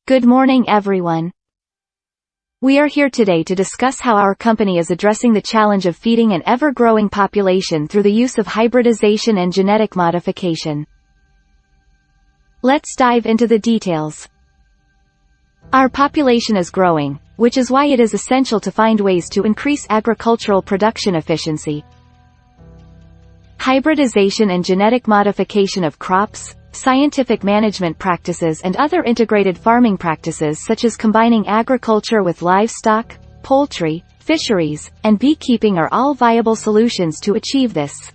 Good morning, everyone. We are here today to discuss how our company is addressing the challenge of feeding an ever-growing population through the use of hybridization and genetic modification. Let's dive into the details. Our population is growing, which is why it is essential to find ways to increase agricultural production efficiency. Hybridization and genetic modification of crops, scientific management practices and other integrated farming practices such as combining agriculture with livestock, poultry, fisheries, and beekeeping are all viable solutions to achieve this.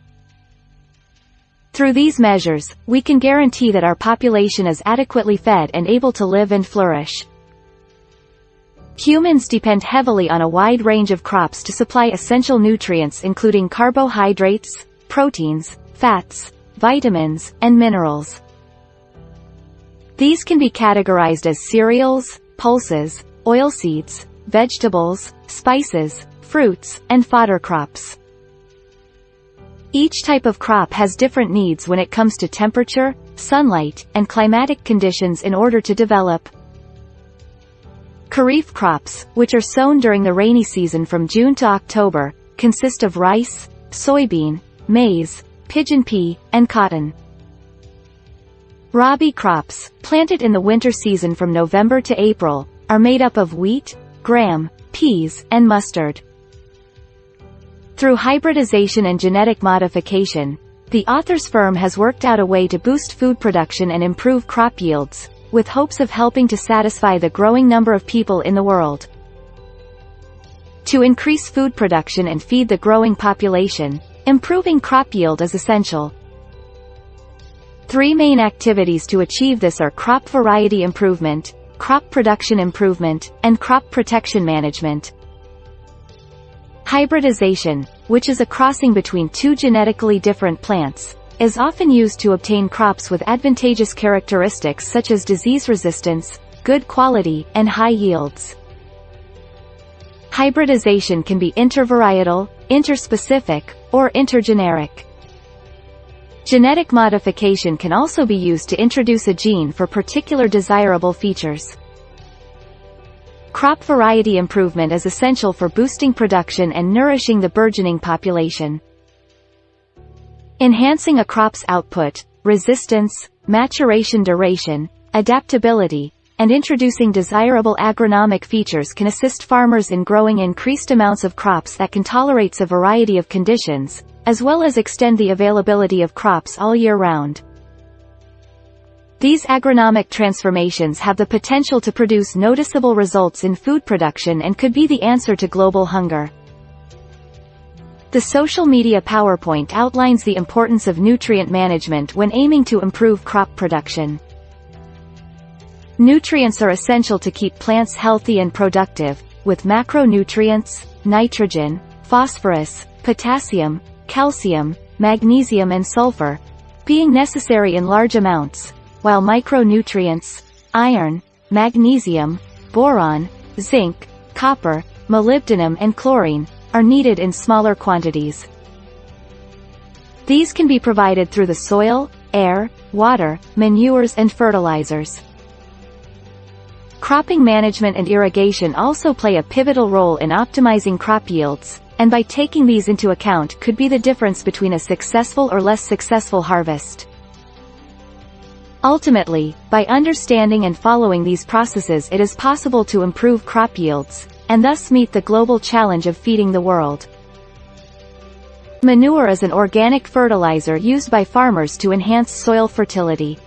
Through these measures, we can guarantee that our population is adequately fed and able to live and flourish. Humans depend heavily on a wide range of crops to supply essential nutrients including carbohydrates, proteins, fats, vitamins, and minerals. These can be categorized as cereals, pulses, oilseeds, vegetables, spices, fruits, and fodder crops. Each type of crop has different needs when it comes to temperature, sunlight, and climatic conditions in order to develop. Kharif crops, which are sown during the rainy season from June to October, consist of rice, soybean, maize, pigeon pea, and cotton. Rabi crops, planted in the winter season from November to April, are made up of wheat, gram, peas, and mustard. Through hybridization and genetic modification, the author's firm has worked out a way to boost food production and improve crop yields, with hopes of helping to satisfy the growing number of people in the world. To increase food production and feed the growing population, improving crop yield is essential. Three main activities to achieve this are crop variety improvement, crop production improvement, and crop protection management. Hybridization, which is a crossing between two genetically different plants, is often used to obtain crops with advantageous characteristics such as disease resistance, good quality, and high yields. Hybridization can be intervarietal, interspecific, or intergeneric. Genetic modification can also be used to introduce a gene for particular desirable features. Crop variety improvement is essential for boosting production and nourishing the burgeoning population. Enhancing a crop's output, resistance, maturation duration, adaptability, and introducing desirable agronomic features can assist farmers in growing increased amounts of crops that can tolerate a variety of conditions, as well as extend the availability of crops all year round. These agronomic transformations have the potential to produce noticeable results in food production and could be the answer to global hunger. The social media PowerPoint outlines the importance of nutrient management when aiming to improve crop production. Nutrients are essential to keep plants healthy and productive, with macronutrients, nitrogen, phosphorus, potassium, calcium, magnesium and sulfur, being necessary in large amounts, while micronutrients, iron, magnesium, boron, zinc, copper, molybdenum and chlorine, are needed in smaller quantities. These can be provided through the soil, air, water, manures and fertilizers. Cropping management and irrigation also play a pivotal role in optimizing crop yields, and by taking these into account could be the difference between a successful or less successful harvest. Ultimately, by understanding and following these processes it is possible to improve crop yields, and thus meet the global challenge of feeding the world. Manure is an organic fertilizer used by farmers to enhance soil fertility.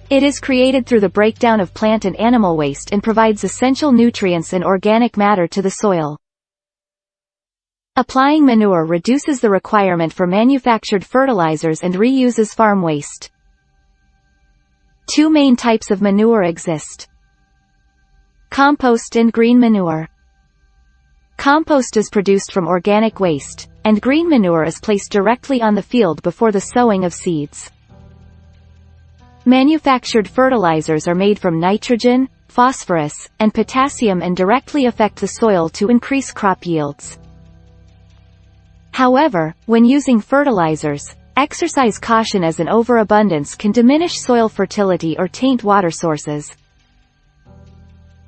It is created through the breakdown of plant and animal waste and provides essential nutrients and organic matter to the soil. Applying manure reduces the requirement for manufactured fertilizers and reuses farm waste. Two main types of manure exist: compost and green manure. Compost is produced from organic waste, and green manure is placed directly on the field before the sowing of seeds. Manufactured fertilizers are made from nitrogen, phosphorus, and potassium and directly affect the soil to increase crop yields. However, when using fertilizers, exercise caution as an overabundance can diminish soil fertility or taint water sources.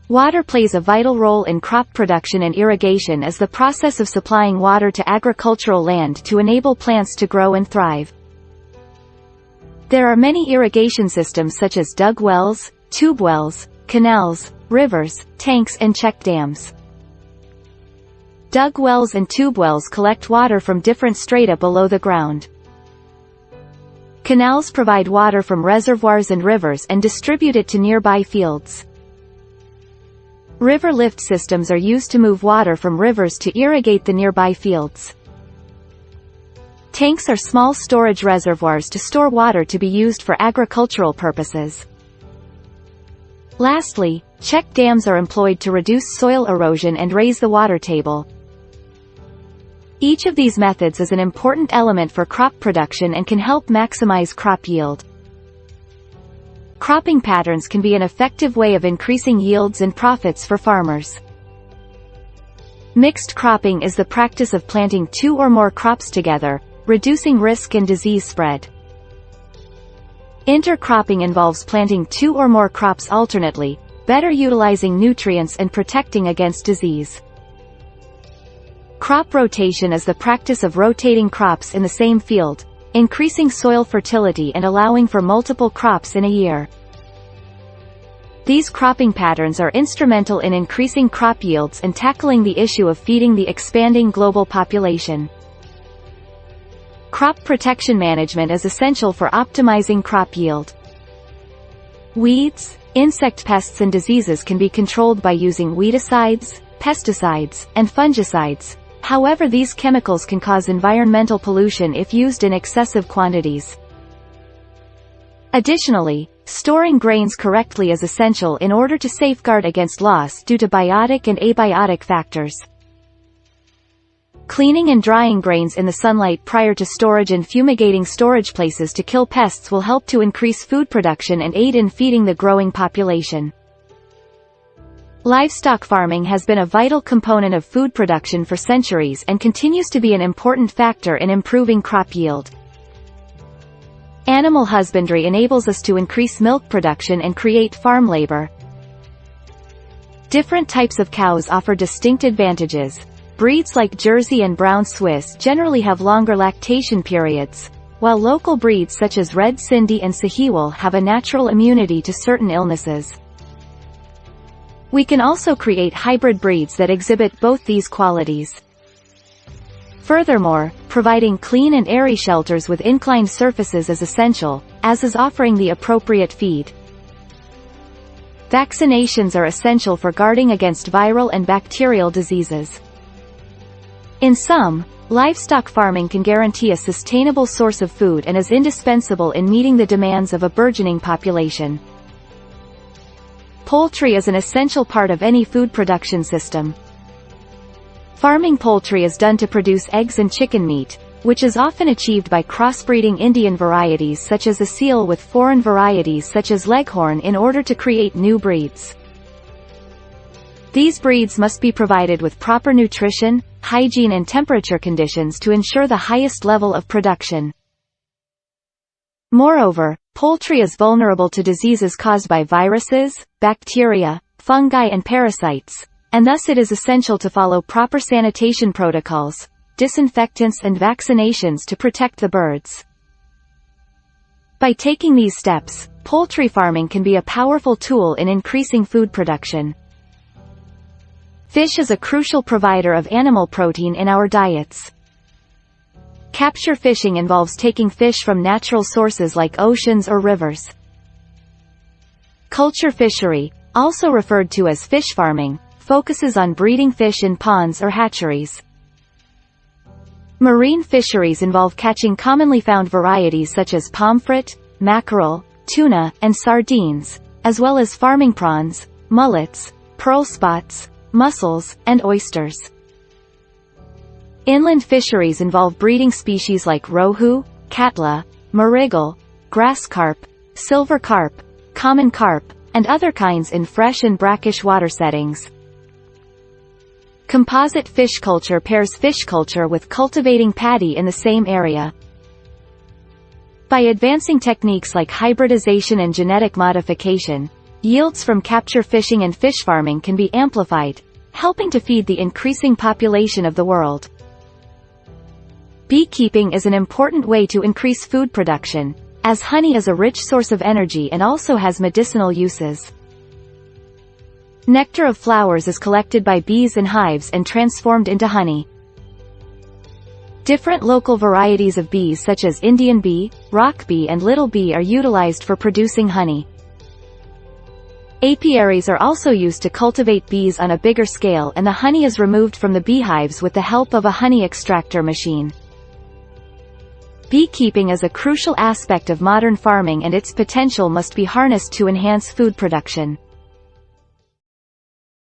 Water plays a vital role in crop production, and irrigation is the process of supplying water to agricultural land to enable plants to grow and thrive. There are many irrigation systems such as dug wells, tube wells, canals, rivers, tanks and check dams. Dug wells and tube wells collect water from different strata below the ground. Canals provide water from reservoirs and rivers and distribute it to nearby fields. River lift systems are used to move water from rivers to irrigate the nearby fields. Tanks are small storage reservoirs to store water to be used for agricultural purposes. Lastly, check dams are employed to reduce soil erosion and raise the water table. Each of these methods is an important element for crop production and can help maximize crop yield. Cropping patterns can be an effective way of increasing yields and profits for farmers. Mixed cropping is the practice of planting two or more crops together, reducing risk and disease spread. Intercropping involves planting two or more crops alternately, better utilizing nutrients and protecting against disease. Crop rotation is the practice of rotating crops in the same field, increasing soil fertility and allowing for multiple crops in a year. These cropping patterns are instrumental in increasing crop yields and tackling the issue of feeding the expanding global population. Crop protection management is essential for optimizing crop yield. Weeds, insect pests and diseases can be controlled by using weedicides, pesticides, and fungicides. However, these chemicals can cause environmental pollution if used in excessive quantities. Additionally, storing grains correctly is essential in order to safeguard against loss due to biotic and abiotic factors. Cleaning and drying grains in the sunlight prior to storage and fumigating storage places to kill pests will help to increase food production and aid in feeding the growing population. Livestock farming has been a vital component of food production for centuries and continues to be an important factor in improving crop yield. Animal husbandry enables us to increase milk production and create farm labor. Different types of cows offer distinct advantages. Breeds like Jersey and Brown Swiss generally have longer lactation periods, while local breeds such as Red Sindhi and Sahiwal have a natural immunity to certain illnesses. We can also create hybrid breeds that exhibit both these qualities. Furthermore, providing clean and airy shelters with inclined surfaces is essential, as is offering the appropriate feed. Vaccinations are essential for guarding against viral and bacterial diseases. In sum, livestock farming can guarantee a sustainable source of food and is indispensable in meeting the demands of a burgeoning population. Poultry is an essential part of any food production system. Farming poultry is done to produce eggs and chicken meat, which is often achieved by crossbreeding Indian varieties such as Asil with foreign varieties such as Leghorn in order to create new breeds. These breeds must be provided with proper nutrition, hygiene and temperature conditions to ensure the highest level of production. Moreover, poultry is vulnerable to diseases caused by viruses, bacteria, fungi and parasites, and thus it is essential to follow proper sanitation protocols, disinfectants and vaccinations to protect the birds. By taking these steps, poultry farming can be a powerful tool in increasing food production. Fish is a crucial provider of animal protein in our diets. Capture fishing involves taking fish from natural sources like oceans or rivers. Culture fishery, also referred to as fish farming, focuses on breeding fish in ponds or hatcheries. Marine fisheries involve catching commonly found varieties such as pomfret, mackerel, tuna, and sardines, as well as farming prawns, mullets, pearl spots, mussels, and oysters. Inland fisheries involve breeding species like rohu, catla, marigal, grass carp, silver carp, common carp, and other kinds in fresh and brackish water settings. Composite fish culture pairs fish culture with cultivating paddy in the same area. By advancing techniques like hybridization and genetic modification, Yields from capture fishing and fish farming can be amplified, helping to feed the increasing population of the world. Beekeeping is an important way to increase food production, as honey is a rich source of energy and also has medicinal uses. Nectar of flowers is collected by bees in hives and transformed into honey. Different local varieties of bees such as Indian bee, rock bee and little bee are utilized for producing honey. Apiaries are also used to cultivate bees on a bigger scale, and the honey is removed from the beehives with the help of a honey extractor machine. Beekeeping is a crucial aspect of modern farming, and its potential must be harnessed to enhance food production.